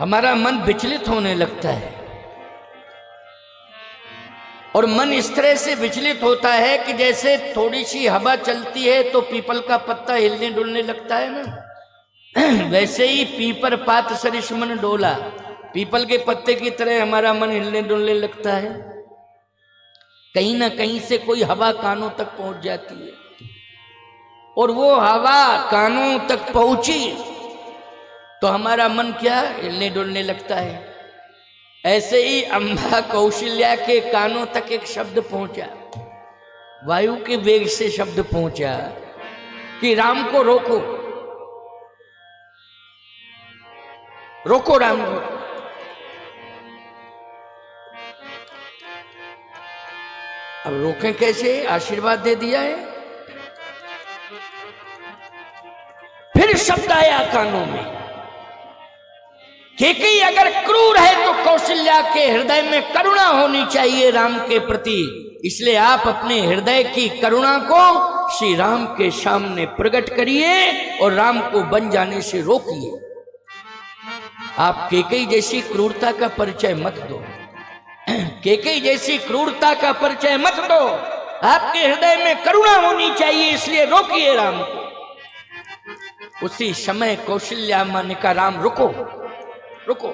हमारा मन विचलित होने लगता है। और मन इस तरह से विचलित होता है कि जैसे थोड़ी सी हवा चलती है तो पीपल का पत्ता हिलने डुलने लगता है ना, वैसे ही पीपर पात सरिस मन डोला, पीपल के पत्ते की तरह हमारा मन हिलने डुलने लगता है। कहीं ना कहीं से कोई हवा कानों तक पहुंच जाती है, और वो हवा कानों तक पहुंची तो हमारा मन क्या हिलने डुलने लगता है। ऐसे ही अम्बा कौशल्या के कानों तक एक शब्द पहुंचा, वायु के वेग से शब्द पहुंचा कि राम को रोको, रोको राम को। अब रोकें कैसे? आशीर्वाद दे दिया है। फिर शब्द आया कानों में, केकई अगर क्रूर है तो कौशल्या के हृदय में करुणा होनी चाहिए राम के प्रति, इसलिए आप अपने हृदय की करुणा को श्री राम के सामने प्रकट करिए और राम को बन जाने से रोकिए। आप केकई जैसी क्रूरता का परिचय मत दो, केकई जैसी क्रूरता का परिचय मत दो। आपके हृदय में करुणा होनी चाहिए, इसलिए रोकिए राम को। उसी समय कौशल्या मां ने कहा, राम रुको, रुको।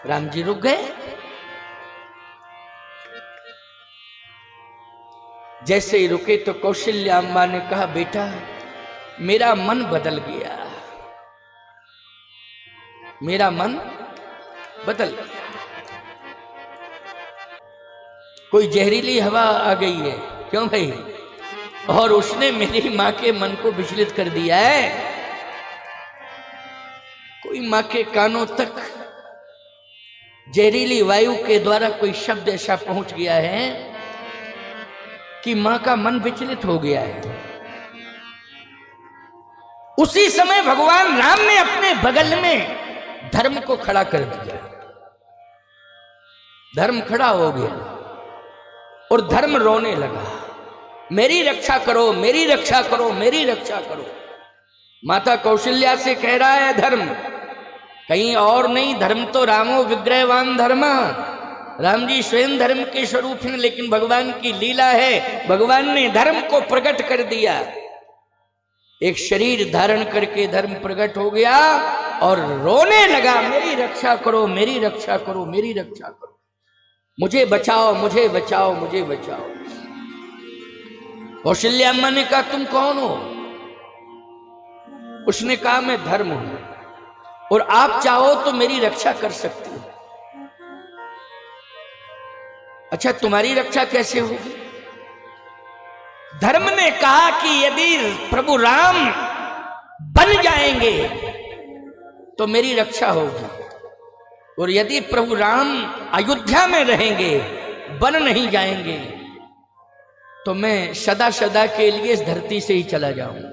राम जी रुक गए। जैसे ही रुके तो कौशल्या अम्मा ने कहा, बेटा मेरा मन बदल गया, मेरा मन बदल गया। कोई जहरीली हवा आ गई है, क्यों भाई? और उसने मेरी मां के मन को विचलित कर दिया है। कोई मां के कानों तक जहरीली वायु के द्वारा कोई शब्द ऐसा पहुंच गया है कि मां का मन विचलित हो गया है। उसी समय भगवान राम ने अपने बगल में धर्म को खड़ा कर दिया। धर्म खड़ा हो गया और धर्म रोने लगा, मेरी रक्षा करो, मेरी रक्षा करो, मेरी रक्षा करो। माता कौशल्या से कह रहा है धर्म, कहीं और नहीं, धर्म तो रामो विग्रहवान धर्मा, राम जी स्वयं धर्म के स्वरूप हैं, लेकिन भगवान की लीला है, भगवान ने धर्म को प्रकट कर दिया। एक शरीर धारण करके धर्म प्रकट हो गया और रोने लगा, मेरी रक्षा करो, मेरी रक्षा करो, मेरी रक्षा करो, मुझे बचाओ, मुझे बचाओ, मुझे बचाओ। कौशल्या अम्मा ने कहा, तुम कौन हो? उसने कहा, मैं धर्म हूं और आप चाहो तो मेरी रक्षा कर सकती हो। अच्छा, तुम्हारी रक्षा कैसे होगी? धर्म ने कहा कि यदि प्रभु राम बन जाएंगे तो मेरी रक्षा होगी, और यदि प्रभु राम अयोध्या में रहेंगे, बन नहीं जाएंगे, तो मैं सदा सदा के लिए इस धरती से ही चला जाऊंगा,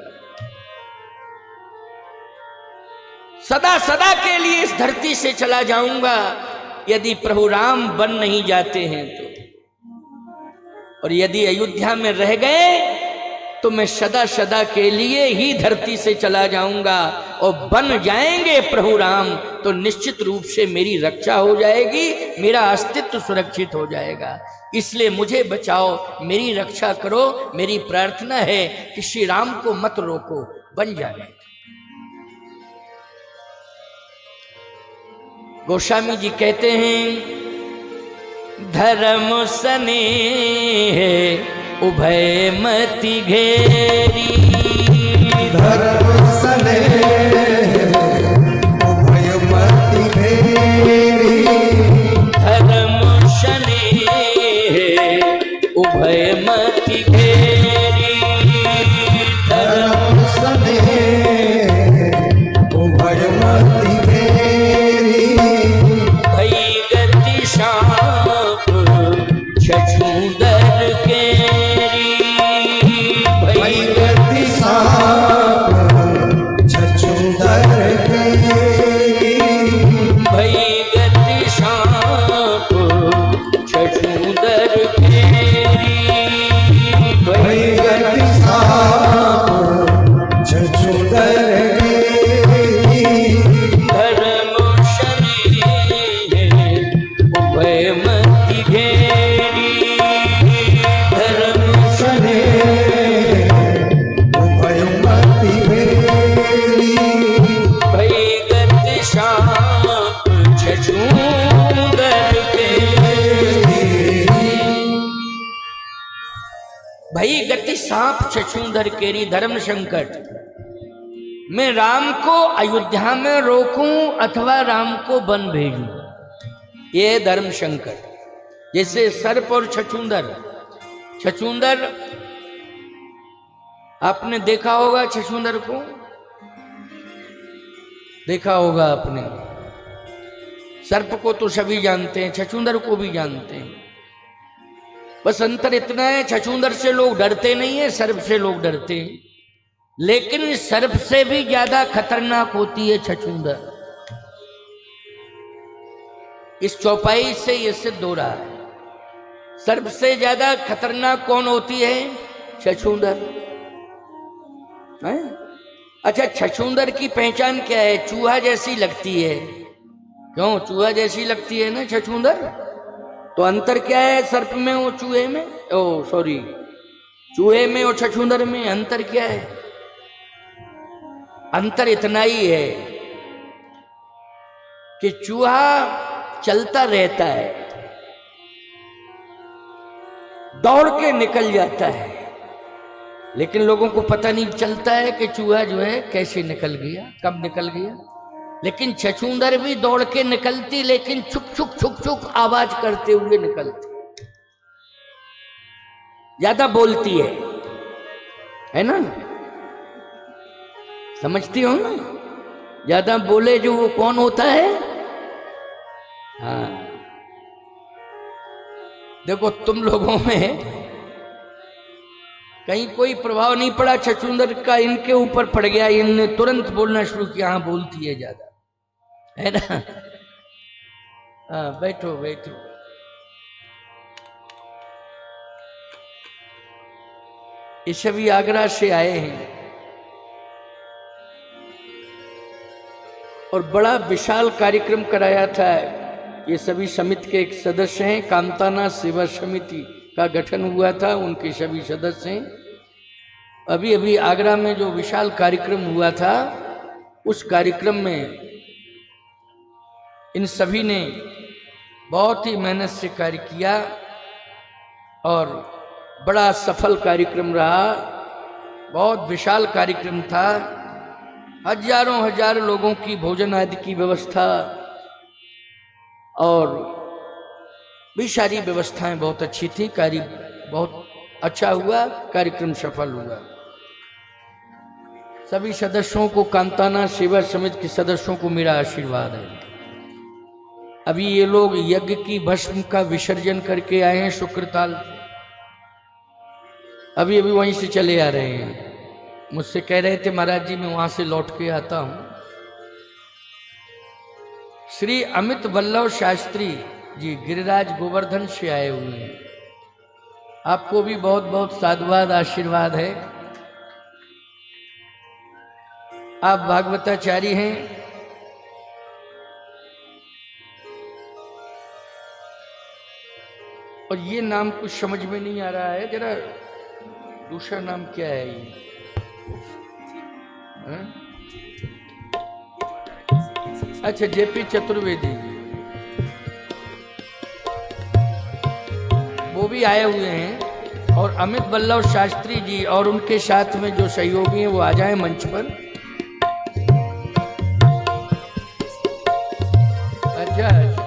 सदा सदा के लिए इस धरती से चला जाऊंगा यदि प्रभु राम बन नहीं जाते हैं तो। और यदि अयोध्या में रह गए तो मैं सदा सदा के लिए ही धरती से चला जाऊंगा, और बन जाएंगे प्रभु राम तो निश्चित रूप से मेरी रक्षा हो जाएगी, मेरा अस्तित्व सुरक्षित हो जाएगा। इसलिए मुझे बचाओ, मेरी रक्षा करो। मेरी प्रार्थना है कि श्री राम को मत रोको, बन जाने। गोस्वामी जी कहते हैं, धर्म स्नेह उभय मति घेरी, धर्म स्नेह उभय मति घेरी, धर्म स्नेह उभय मति घेरी, धर्म स्नेह उभय मति घेरी, भई गति शाप छछूंदर केरी, भई गति साप सांप छछूंदर केरी धर्म संकट। मैं राम को अयोध्या में रोकूं अथवा राम को वन भेजूं, ये धर्म संकट। जैसे सर्प और छछूंदर, छछूंदर आपने देखा होगा, छछूंदर को देखा होगा आपने। सर्प को तो सभी जानते हैं, छछूंदर को भी जानते हैं। बस अंतर इतना है, छछूंदर से लोग डरते नहीं है, सर्प से लोग डरते हैं। लेकिन सर्प से भी ज्यादा खतरनाक होती है छछूंदर। इस चौपाई से यह सिद्ध हो रहा है, सर्प से ज्यादा खतरनाक कौन होती है? छछूंदर है? अच्छा, छछूंदर की पहचान क्या है? चूहा जैसी लगती है। क्यों चूहा जैसी लगती है ना छछूंदर? तो अंतर क्या है सर्प में और चूहे में? ओ सॉरी, चूहे में और छछूंदर में अंतर क्या है? अंतर इतना ही है कि चूहा चलता रहता है, दौड़ के निकल जाता है, लेकिन लोगों को पता नहीं चलता है कि चूहा जो है कैसे निकल गया, कब निकल गया। लेकिन छछूंदर भी दौड़ के निकलती, लेकिन छुक छुक छुक छुक आवाज करते हुए निकलती, ज्यादा बोलती है ना? समझती हो ना? ज्यादा बोले जो वो कौन होता है? हाँ, देखो तुम लोगों में कहीं कोई प्रभाव नहीं पड़ा छछूंदर का, इनके ऊपर पड़ गया, इनने तुरंत बोलना शुरू किया। हाँ, बोलती है ज्यादा, है ना? हाँ, बैठो बैठो। ये सभी आगरा से आए हैं और बड़ा विशाल कार्यक्रम कराया था। ये सभी समिति के एक सदस्य हैं, कामताना सेवा समिति का गठन हुआ था, उनके सभी सदस्य हैं। अभी अभी आगरा में जो विशाल कार्यक्रम हुआ था, उस कार्यक्रम में इन सभी ने बहुत ही मेहनत से कार्य किया और बड़ा सफल कार्यक्रम रहा। बहुत विशाल कार्यक्रम था, हजारों हजार लोगों की भोजन आदि की व्यवस्था और भी सारी व्यवस्थाएं बहुत अच्छी थी। कार्य बहुत अच्छा हुआ, कार्यक्रम सफल हुआ। सभी सदस्यों को, कामताना सेवा समिति के सदस्यों को मेरा आशीर्वाद है। अभी ये लोग यज्ञ की भस्म का विसर्जन करके आए हैं शुक्रताल। अभी अभी वहीं से चले आ रहे हैं। मुझसे कह रहे थे महाराज जी मैं वहां से लौट के आता हूं। श्री अमित वल्लभ शास्त्री जी गिरिराज गोवर्धन से आए हुए हैं। आपको भी बहुत बहुत साधुवाद आशीर्वाद है। आप भागवताचार्य हैं। और ये नाम कुछ समझ में नहीं आ रहा है, जरा दूसरा नाम क्या है ये? अच्छा, जेपी चतुर्वेदी, वो भी आए हुए हैं। और अमित वल्लभ शास्त्री जी और उनके साथ में जो सहयोगी हैं वो आ जाएं मंच पर। अच्छा अच्छा,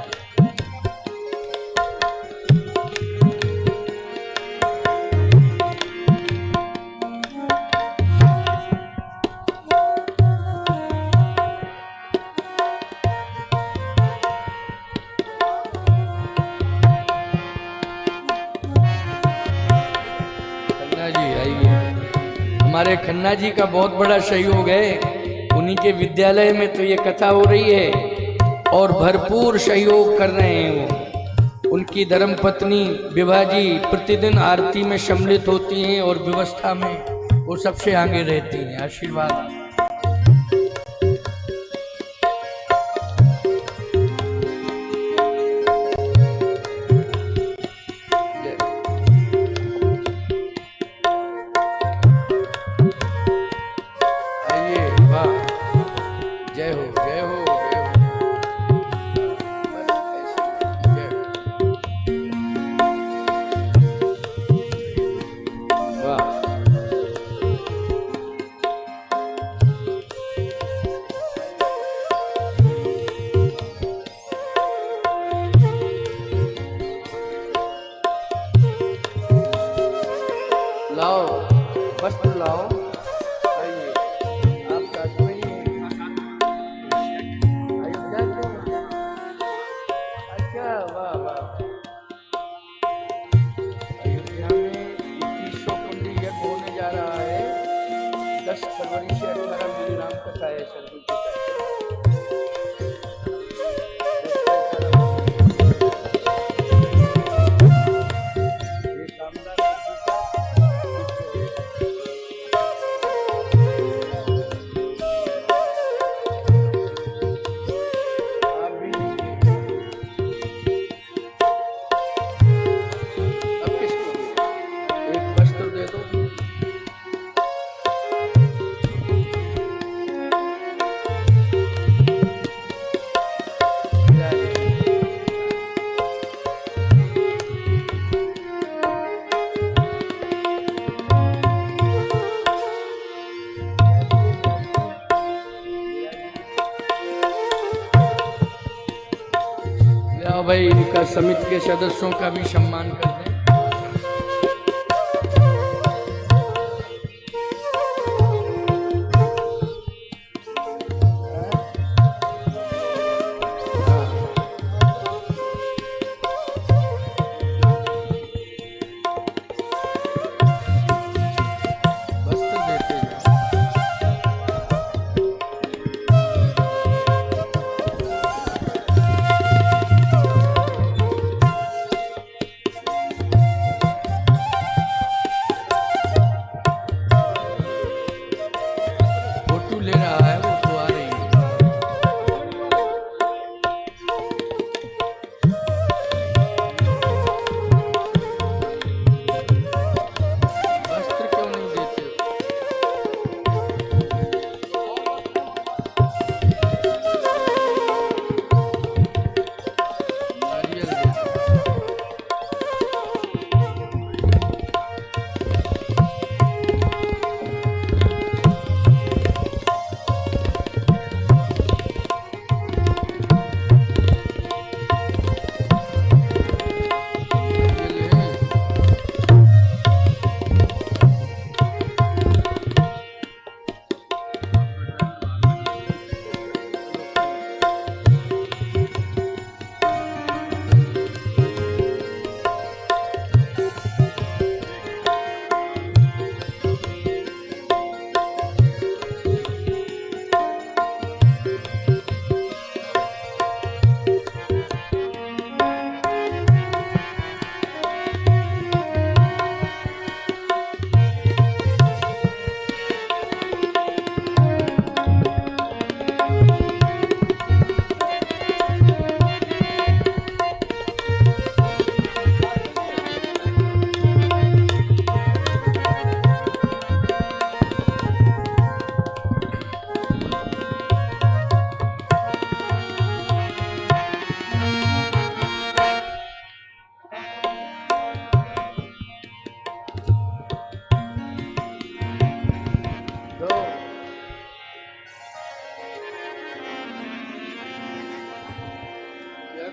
हमारे खन्ना जी का बहुत बड़ा सहयोग है। उन्हीं के विद्यालय में तो ये कथा हो रही है और भरपूर सहयोग कर रहे हैं वो। उनकी धर्मपत्नी विभा जी प्रतिदिन आरती में सम्मिलित होती हैं और व्यवस्था में वो सबसे आगे रहती हैं। आशीर्वाद। लो भाई, इनका समिति के सदस्यों का भी सम्मान कर दें। ले रहा है वो तो आ रही है। वस्त्र क्यों नहीं देते? नारियल देते।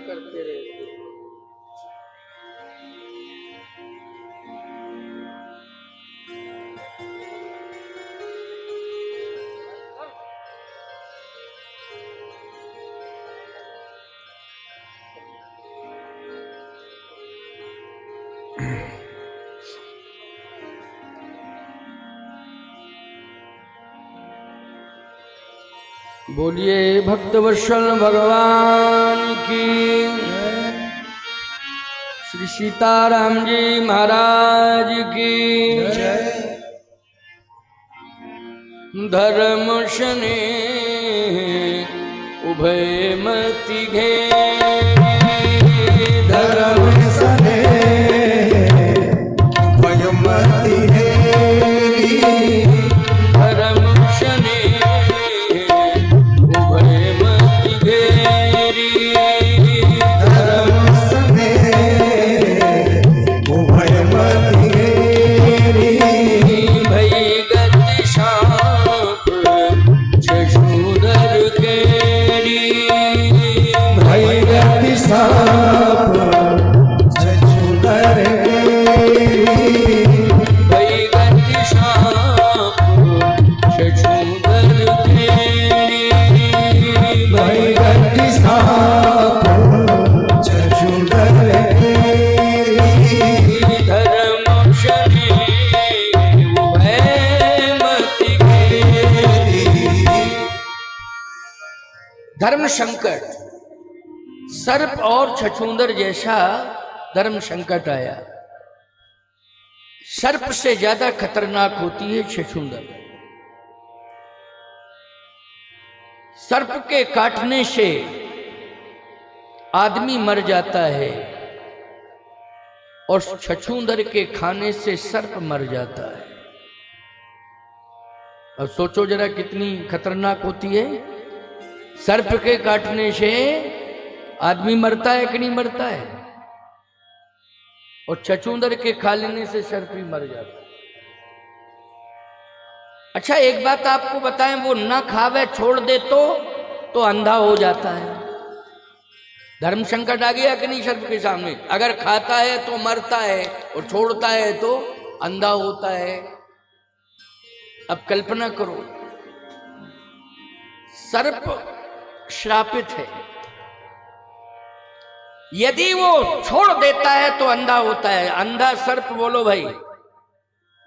करते रहते। बोलिए भक्तवत्सल भगवान की, श्री सीताराम जी महाराज की जय। धर्म शने उभय मति घेरी, धर्म सने उभय मति घेरी, धर्म शने उभय मति घेरी, धर्म सने उभय मति घेरी, भई गति शाप छछूदर केरी, भई गति साप छछूदर केरी, भई गति शाप छछूदर केरी, भई गति साप छछूदर केरी, धर्म शनि उभय मति घेरी। धर्म संकट, सर्प और छछूंदर जैसा धर्म संकट आया। सर्प से ज्यादा खतरनाक होती है छछूंदर। सर्प के काटने से आदमी मर जाता है और छछूंदर के खाने से सर्प मर जाता है। अब सोचो जरा कितनी खतरनाक होती है। सर्प के काटने से आदमी मरता है कि नहीं मरता है, और छछूंदर के खा लेने से सर्प ही मर जाता है। अच्छा एक बात आपको बताएं, वो ना खावे छोड़ दे तो अंधा हो जाता है। धर्म संकट आ गया कि नहीं सर्प के सामने? अगर खाता है तो मरता है और छोड़ता है तो अंधा होता है। अब कल्पना करो, सर्प श्रापित है, यदि वो छोड़ देता है तो अंधा होता है। अंधा सर्प बोलो भाई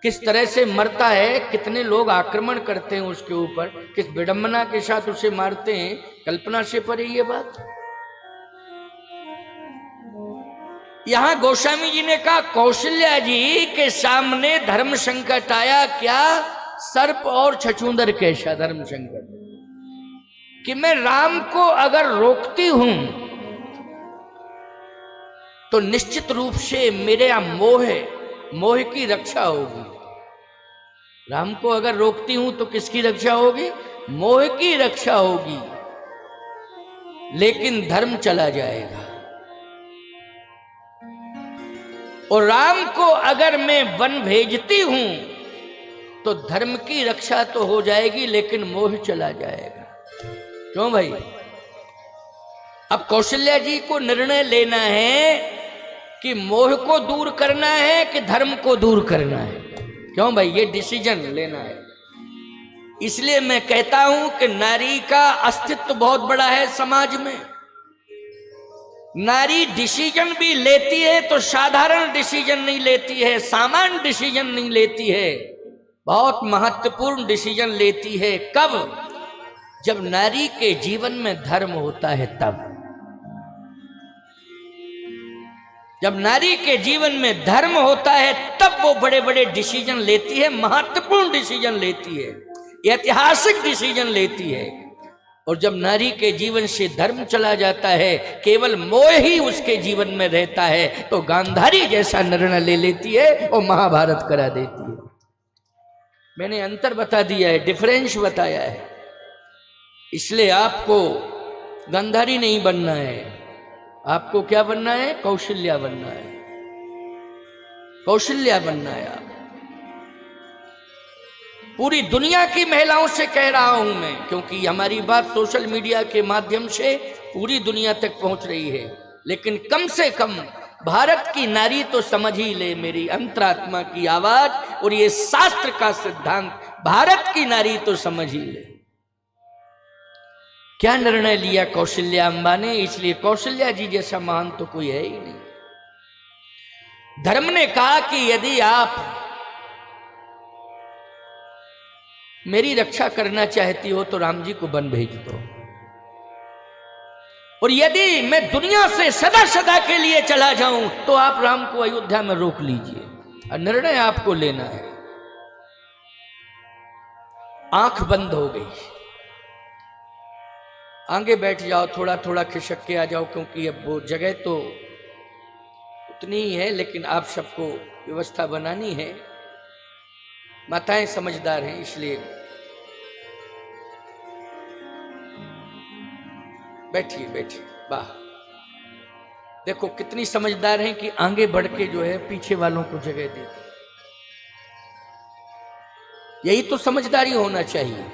किस तरह से मरता है, कितने लोग आक्रमण करते हैं उसके ऊपर, किस विडंबना के साथ उसे मारते हैं, कल्पना से परे ये बात। यहां गोस्वामी जी ने कहा कौशल्या जी के सामने धर्म संकट आया, क्या? सर्प और छछूंदर कैसा धर्म संकट, कि मैं राम को अगर रोकती हूं तो निश्चित रूप से मेरे मोह की रक्षा होगी। राम को अगर रोकती हूं तो किसकी रक्षा होगी? मोह की रक्षा होगी, लेकिन धर्म चला जाएगा। और राम को अगर मैं वन भेजती हूं तो धर्म की रक्षा तो हो जाएगी, लेकिन मोह चला जाएगा। क्यों भाई? अब कौशल्या जी को निर्णय लेना है कि मोह को दूर करना है कि धर्म को दूर करना है। क्यों भाई? ये डिसीजन लेना है। इसलिए मैं कहता हूं कि नारी का अस्तित्व बहुत बड़ा है समाज में। नारी डिसीजन भी लेती है तो साधारण डिसीजन नहीं लेती है, सामान्य डिसीजन नहीं लेती है, बहुत महत्वपूर्ण डिसीजन लेती है। कब? जब नारी के जीवन में धर्म होता है तब। जब नारी के जीवन में धर्म होता है तब वो बड़े बड़े डिसीजन लेती है, महत्वपूर्ण डिसीजन लेती है, ऐतिहासिक डिसीजन लेती है। और जब नारी के जीवन से धर्म चला जाता है, केवल मोह ही उसके जीवन में रहता है, तो गांधारी जैसा निर्णय ले लेती है और महाभारत करा देती है। मैंने अंतर बता दिया है, डिफरेंस बताया है। इसलिए आपको गांधारी नहीं बनना है, आपको क्या बनना है? कौशल्या बनना है। कौशल्या बनना है आप। पूरी दुनिया की महिलाओं से कह रहा हूं मैं, क्योंकि हमारी बात सोशल मीडिया के माध्यम से पूरी दुनिया तक पहुंच रही है, लेकिन कम से कम भारत की नारी तो समझ ही ले मेरी अंतरात्मा की आवाज और ये शास्त्र का सिद्धांत। भारत की नारी तो समझ ही ले। क्या निर्णय लिया कौशल्या अम्बा ने? इसलिए कौशल्या जी जैसा महान तो कोई है ही नहीं। धर्म ने कहा कि यदि आप मेरी रक्षा करना चाहती हो तो राम जी को वन भेज दो, और यदि मैं दुनिया से सदा सदा के लिए चला जाऊं तो आप राम को अयोध्या में रोक लीजिए। और निर्णय आपको लेना है। आंख बंद हो गई, आगे बैठ जाओ, थोड़ा थोड़ा खिसक के आ जाओ, क्योंकि अब वो जगह तो उतनी ही है, लेकिन आप सबको व्यवस्था बनानी है। माताएं समझदार हैं, इसलिए बैठिए बैठिए। वाह, देखो कितनी समझदार हैं कि आगे बढ़ के जो है पीछे वालों को जगह देते। यही तो समझदारी होना चाहिए।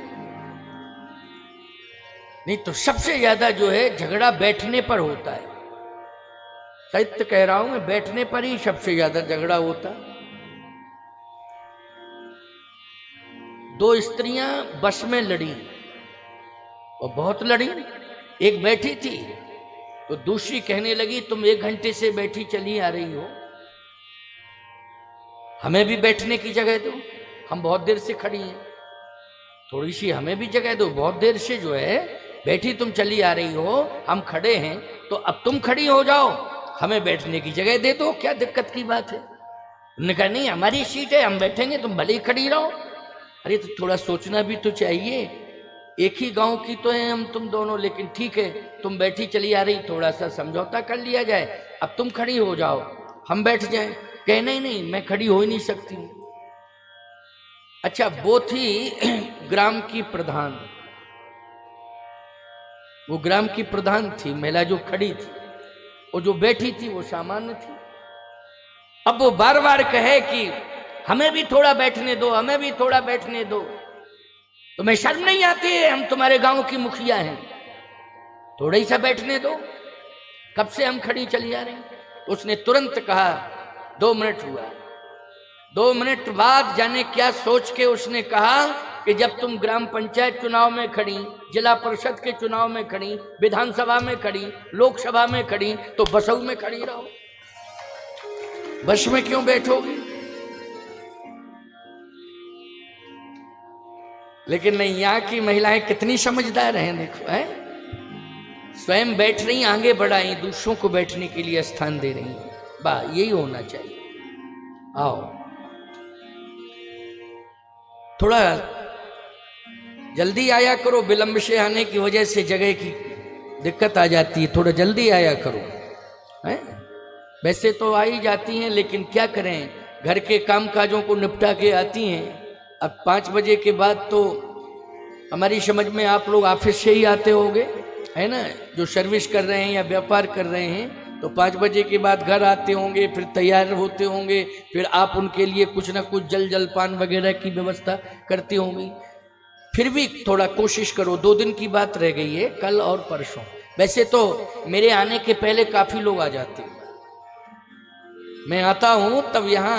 नहीं तो सबसे ज्यादा जो है झगड़ा बैठने पर होता है। सत्य कह रहा हूं मैं, बैठने पर ही सबसे ज्यादा झगड़ा होता। दो स्त्रियां बस में लड़ी और बहुत लड़ी। एक बैठी थी तो दूसरी कहने लगी तुम 1 घंटे से बैठी चली आ रही हो, हमें भी बैठने की जगह दो, हम बहुत देर से खड़ी हैं, थोड़ी सी हमें भी जगह दो, बहुत देर से जो है बैठी तुम चली आ रही हो, हम खड़े हैं, तो अब तुम खड़ी हो जाओ, हमें बैठने की जगह दे दो, क्या दिक्कत की बात है। उन्होंने कहा नहीं हमारी सीट है, हम बैठेंगे, तुम भले ही खड़ी रहो। अरे तो थोड़ा सोचना भी तो चाहिए, एक ही गांव की तो है हम तुम दोनों, लेकिन ठीक है तुम बैठी चली आ रही, थोड़ा सा समझौता कर लिया जाए, अब तुम खड़ी हो जाओ हम बैठ जाएं। कह नहीं मैं खड़ी हो ही नहीं सकती। अच्छा, वो थी ग्राम की प्रधान, वो ग्राम की प्रधान थी महिला जो खड़ी थी, और जो बैठी थी वो सामान्य थी। अब वो बार बार कहे कि हमें भी थोड़ा बैठने दो, हमें भी थोड़ा बैठने दो, तुम्हें शर्म नहीं आती है, हम तुम्हारे गांव की मुखिया हैं, थोड़ा ही सा बैठने दो। कब से हम खड़ी चली आ रही। उसने तुरंत कहा 2 मिनट हुआ। 2 मिनट बाद जाने क्या सोच के उसने कहा कि जब तुम ग्राम पंचायत चुनाव में खड़ी, जिला परिषद के चुनाव में खड़ी, विधानसभा में खड़ी, लोकसभा में खड़ी, तो बसऊ में खड़ी रहो, बस में क्यों बैठोगी। लेकिन नहीं, यहां की महिलाएं कितनी समझदार हैं, देखो है, स्वयं बैठ रही, आगे बढ़ाई, दूसरों को बैठने के लिए स्थान दे रही। वाह, यही होना चाहिए। आओ, थोड़ा जल्दी आया करो, विलंब से आने की वजह से जगह की दिक्कत आ जाती है, थोड़ा जल्दी आया करो। है वैसे तो आ ही जाती हैं, लेकिन क्या करें, घर के काम काजों को निपटा के आती हैं। अब 5 बजे के बाद तो हमारी समझ में आप लोग ऑफिस से ही आते होंगे, है ना, जो सर्विस कर रहे हैं या व्यापार कर रहे हैं, तो 5 बजे के बाद घर आते होंगे, फिर तैयार होते होंगे, फिर आप उनके लिए कुछ ना कुछ जलपान वगैरह की व्यवस्था करती होंगी। फिर भी थोड़ा कोशिश करो, 2 दिन की बात रह गई है, कल और परसों। वैसे तो मेरे आने के पहले काफी लोग आ जाते हैं, मैं आता हूं तब यहाँ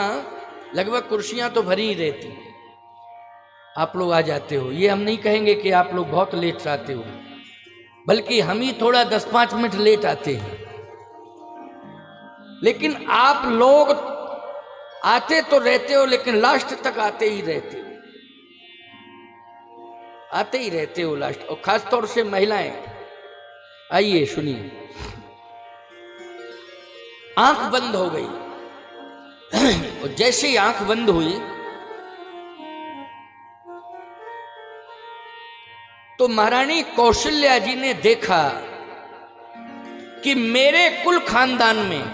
लगभग कुर्सियां तो भरी ही रहती हैं, आप लोग आ जाते हो। ये हम नहीं कहेंगे कि आप लोग बहुत लेट आते हो, बल्कि हम ही थोड़ा 10-5 मिनट लेट आते हैं। लेकिन आप लोग आते तो रहते हो, लेकिन लास्ट तक आते ही रहते हो, आते ही रहते हो लास्ट। और खास तौर से महिलाएं, आइए सुनिए। आंख बंद हो गई और जैसे ही आंख बंद हुई तो महारानी कौशल्या जी ने देखा कि मेरे कुल खानदान में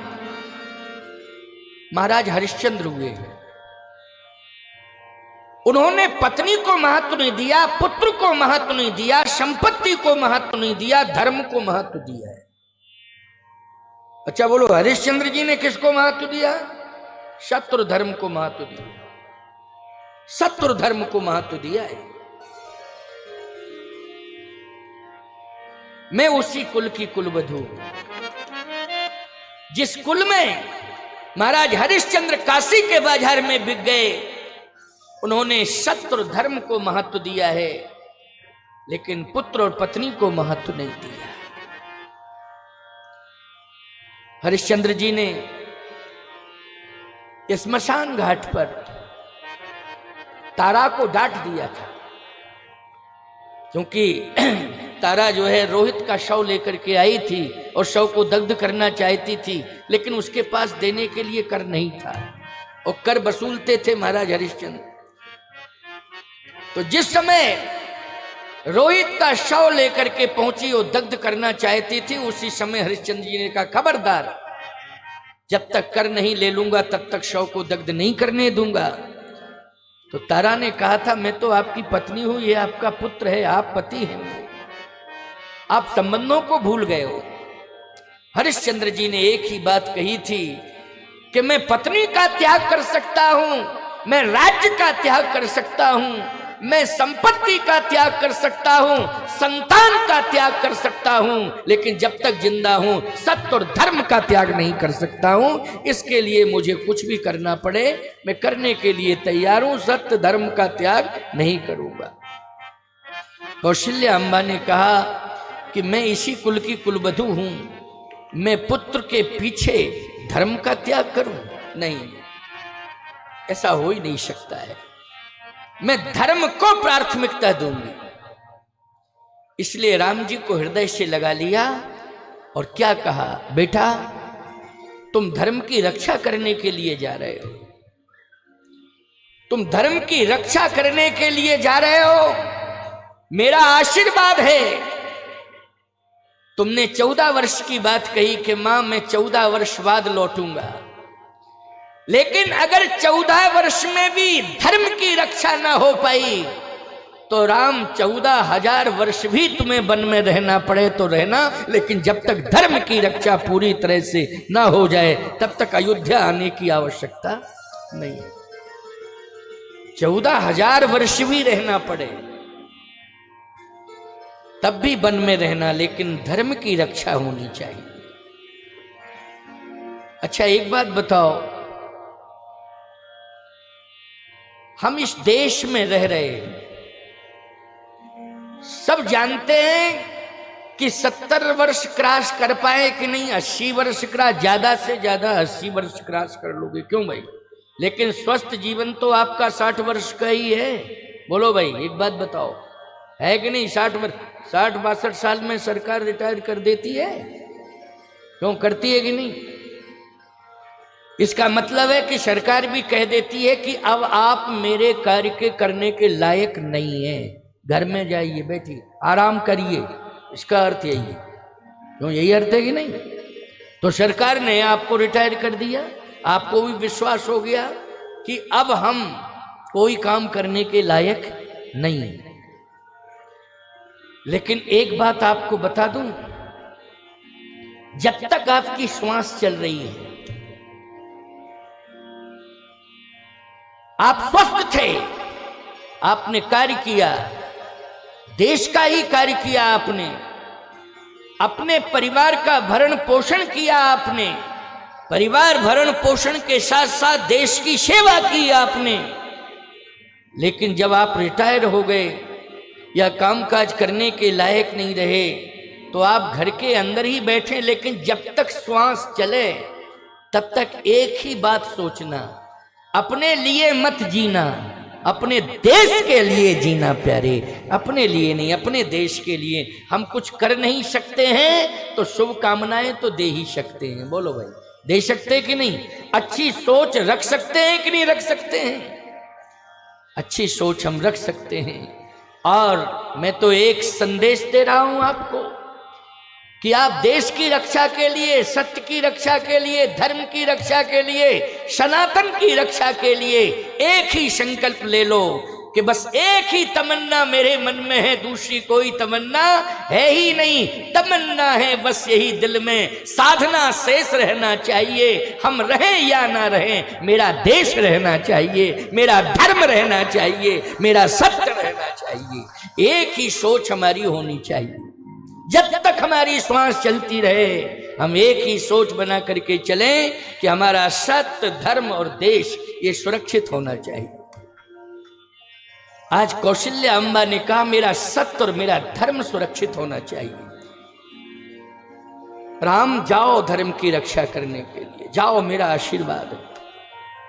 महाराज हरिश्चंद्र हुए हैं। उन्होंने पत्नी को महत्व नहीं दिया, पुत्र को महत्व नहीं दिया, संपत्ति को महत्व नहीं दिया, धर्म को महत्व दिया है। अच्छा बोलो, हरिश्चंद्र जी ने किसको महत्व दिया? शत्रु धर्म को महत्व दिया, शत्रु धर्म को महत्व दिया है। मैं उसी कुल की कुलवधू, जिस कुल में महाराज हरिश्चंद्र काशी के बाजार में बिक गए, उन्होंने शत्रु धर्म को महत्व दिया है, लेकिन पुत्र और पत्नी को महत्व नहीं दिया। हरिश्चंद्र जी ने स्मशान घाट पर तारा को डांट दिया था, क्योंकि तारा जो है रोहित का शव लेकर के आई थी और शव को दग्ध करना चाहती थी, लेकिन उसके पास देने के लिए कर नहीं था, और कर वसूलते थे महाराज हरिश्चंद्र। तो जिस समय रोहित का शव लेकर के पहुंची और दग्ध करना चाहती थी, उसी समय हरिश्चंद्र जी ने कहा, खबरदार, जब तक कर नहीं ले लूंगा तब तक शव को दग्ध नहीं करने दूंगा। तो तारा ने कहा था, मैं तो आपकी पत्नी हूं, ये आपका पुत्र है, आप पति हैं, आप संबंधों को भूल गए हो। हरिश्चंद्र जी ने एक ही बात कही थी कि मैं पत्नी का त्याग कर सकता हूं, मैं राज्य का त्याग कर सकता हूं, मैं संपत्ति का त्याग कर सकता हूं, संतान का त्याग कर सकता हूं, लेकिन जब तक जिंदा हूं सत्य और धर्म का त्याग नहीं कर सकता हूं। इसके लिए मुझे कुछ भी करना पड़े, मैं करने के लिए तैयार हूं, सत्य धर्म का त्याग नहीं करूंगा। कौशल्या अम्बा ने कहा कि मैं इसी कुल की कुलवधू हूं, मैं पुत्र के पीछे धर्म का त्याग करूं? नहीं, ऐसा हो ही नहीं सकता है, मैं धर्म को प्राथमिकता दूंगी। इसलिए राम जी को हृदय से लगा लिया और क्या कहा, बेटा तुम धर्म की रक्षा करने के लिए जा रहे हो, तुम धर्म की रक्षा करने के लिए जा रहे हो, मेरा आशीर्वाद है। तुमने 14 वर्ष की बात कही कि मां मैं 14 वर्ष बाद लौटूंगा, लेकिन अगर 14 वर्ष में भी धर्म की रक्षा ना हो पाई तो राम 14,000 वर्ष भी तुम्हें वन में रहना पड़े तो रहना, लेकिन जब तक धर्म की रक्षा पूरी तरह से ना हो जाए तब तक अयोध्या आने की आवश्यकता नहीं। 14,000 वर्ष भी रहना पड़े तब भी वन में रहना, लेकिन धर्म की रक्षा होनी चाहिए। अच्छा एक बात बताओ, हम इस देश में रह रहे हैं, सब जानते हैं कि 70 वर्ष क्रॉस कर पाए कि नहीं, 80 वर्ष क्रॉस, ज्यादा से ज्यादा 80 वर्ष क्रॉस कर लोगे, क्यों भाई? लेकिन स्वस्थ जीवन तो आपका 60 वर्ष का ही है। बोलो भाई, एक बात बताओ, है कि नहीं? 60-62 साल में सरकार रिटायर कर देती है, क्यों करती है कि नहीं? इसका मतलब है कि सरकार भी कह देती है कि अब आप मेरे कार्य के करने के लायक नहीं है, घर में जाइए, बैठिए, आराम करिए। इसका अर्थ यही है, क्यों? यही अर्थ है कि नहीं? तो सरकार ने आपको रिटायर कर दिया, आपको भी विश्वास हो गया कि अब हम कोई काम करने के लायक नहीं है। लेकिन एक बात आपको बता दूं, जब तक आपकी श्वास चल रही है, आप स्वस्थ थे, आपने कार्य किया, देश का ही कार्य किया, आपने अपने परिवार का भरण पोषण किया, आपने परिवार भरण पोषण के साथ साथ देश की सेवा की आपने। लेकिन जब आप रिटायर हो गए या कामकाज करने के लायक नहीं रहे, तो आप घर के अंदर ही बैठे, लेकिन जब तक श्वास चले तब तक एक ही बात सोचना, अपने लिए मत जीना, अपने देश के लिए जीना प्यारे, अपने लिए नहीं, अपने देश के लिए। हम कुछ कर नहीं सकते हैं तो शुभकामनाएं तो दे ही सकते हैं। बोलो भाई, दे सकते हैं कि नहीं? अच्छी सोच रख सकते हैं कि नहीं रख सकते हैं? अच्छी सोच हम रख सकते हैं। और मैं तो एक संदेश दे रहा हूं आपको कि आप देश की रक्षा के लिए, सत्य की रक्षा के लिए, धर्म की रक्षा के लिए, सनातन की रक्षा के लिए एक ही संकल्प ले लो कि बस एक ही तमन्ना मेरे मन में है, दूसरी कोई तमन्ना है ही नहीं। तमन्ना है बस यही दिल में, साधना शेष रहना चाहिए। हम रहें या ना रहें, मेरा देश रहना चाहिए, मेरा धर्म रहना चाहिए, मेरा सत्य रहना चाहिए। एक ही सोच हमारी होनी चाहिए। जब तक हमारी श्वास चलती रहे, हम एक ही सोच बना करके चलें कि हमारा सत्य, धर्म और देश ये सुरक्षित होना चाहिए। आज कौशल्या अंबा ने कहा, मेरा सत्य और मेरा धर्म सुरक्षित होना चाहिए। राम जाओ धर्म की रक्षा करने के लिए, जाओ, मेरा आशीर्वाद है।